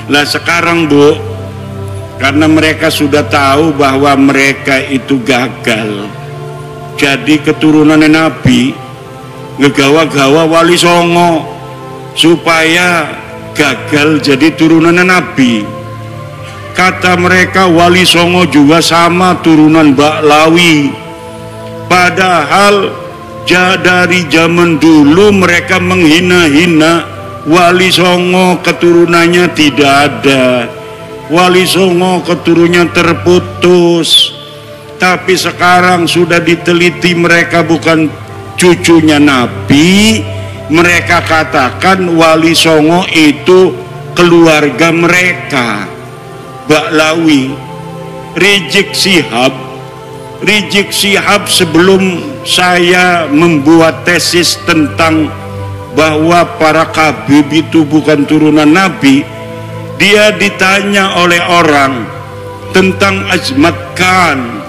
Lah sekarang Bu, karena mereka sudah tahu bahwa mereka itu gagal jadi keturunan Nabi, ngegawa-gawa Wali Songo supaya gagal jadi turunan Nabi. Kata mereka Wali Songo juga sama turunan Baklawi, padahal dari zaman dulu mereka menghina-hina Wali Songo, keturunannya tidak ada. Wali Songo keturunannya terputus. Tapi sekarang sudah diteliti mereka bukan cucunya Nabi. Mereka katakan Wali Songo itu keluarga mereka, Baklawi. Rizik Syihab sebelum saya membuat tesis tentang bahwa para Khabib itu bukan turunan Nabi, dia ditanya oleh orang tentang Azmat Khan.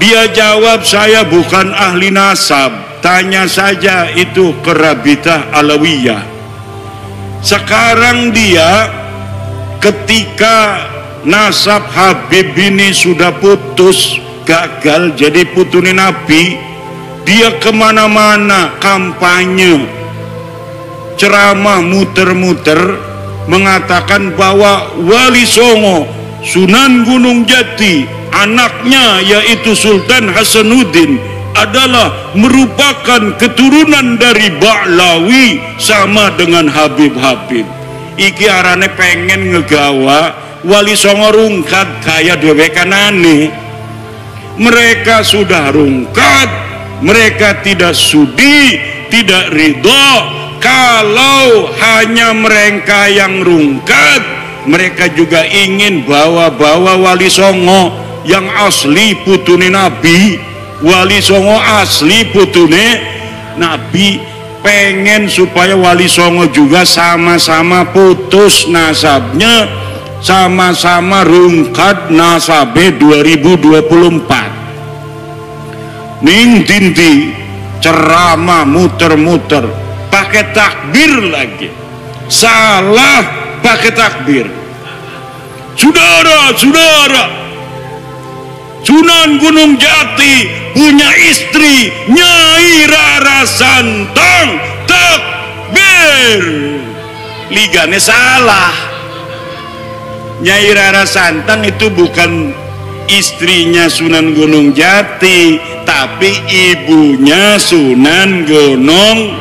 Dia jawab, saya bukan ahli nasab, tanya saja itu ke Rabitah Alawiyah. Sekarang dia ketika nasab Habib ini sudah putus, gagal jadi putune Nabi, dia kemana-mana kampanye, ceramah muter-muter mengatakan bahwa Wali Songo Sunan Gunung Jati, anaknya yaitu Sultan Hasanuddin adalah merupakan keturunan dari Baklawi sama dengan Habib-Habib. Iki arane pengen ngegawa Wali Songo rungkat kaya dhewe kanane. Mereka sudah rungkat, mereka tidak sudi, tidak ridho. Kalau hanya mereka yang rungkat, mereka juga ingin bawa-bawa Wali Songo yang asli putune Nabi. Wali Songo asli putune Nabi. Pengen supaya Wali Songo juga sama-sama putus nasabnya, sama-sama rungkat nasabe 2024. Ning dinti ceramah muter-muter pakai takbir lagi, salah pakai takbir. Saudara-saudara, Sunan Gunung Jati punya istri Nyai Rara Santang, takbir. Ligane salah. Nyai Rara Santang itu bukan istrinya Sunan Gunung Jati, tapi ibunya Sunan Gunung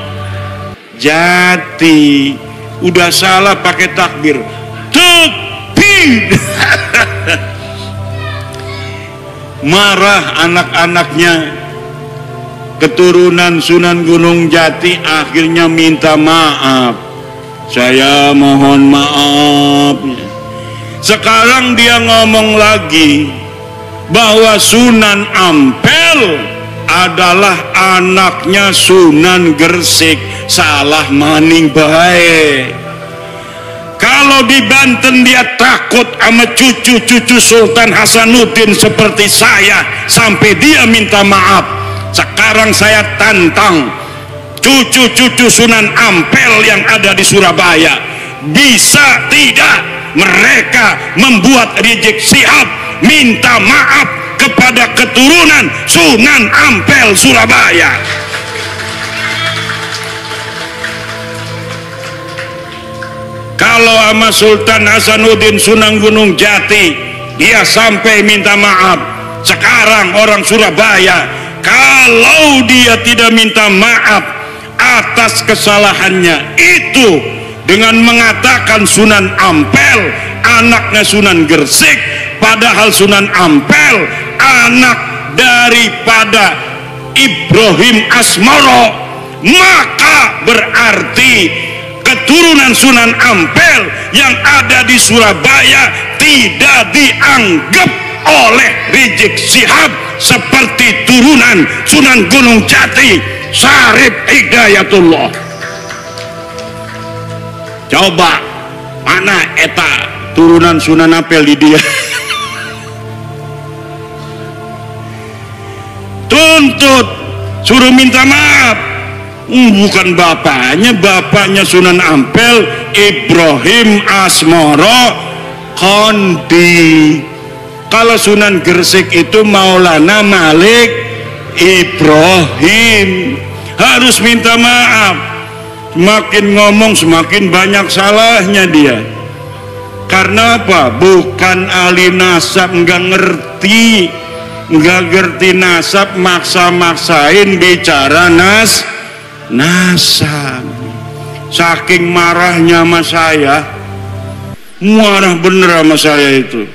Jati. Udah salah pakai takbir. Takbir. Marah anak-anaknya, keturunan Sunan Gunung Jati akhirnya minta maaf. Saya mohon maaf. Sekarang dia ngomong lagi bahwa Sunan Ampel adalah anaknya Sunan Gresik. Salah maning bae. Kalau di Banten dia takut sama cucu-cucu Sultan Hasanuddin seperti saya sampai dia minta maaf. Sekarang saya tantang cucu-cucu Sunan Ampel yang ada di Surabaya, bisa tidak mereka membuat Rizik Syihab minta maaf kepada keturunan Sunan Ampel Surabaya? Kalau sama Sultan Hasanuddin Sunan Gunung Jati dia sampai minta maaf, sekarang orang Surabaya kalau dia tidak minta maaf atas kesalahannya itu dengan mengatakan Sunan Ampel anaknya Sunan Gresik, padahal Sunan Ampel anak daripada Ibrahim Asmoro, maka berarti keturunan Sunan Ampel yang ada di Surabaya tidak dianggap oleh Rizik Syihab seperti turunan Sunan Gunung Jati Syarif Hidayatullah. Coba mana eta turunan Sunan Ampel di dia? Tuntut, suruh minta maaf. Bukan bapaknya Sunan Ampel, Ibrahim Asmoro Kondi. Kalau Sunan Gresik itu Maulana Malik Ibrahim. Harus minta maaf. Semakin ngomong semakin banyak salahnya dia. Karena apa? Bukan ahli nasab, nggak ngerti nasab, maksa-maksain bicara nasab. Saking marahnya sama saya, marah bener sama saya itu.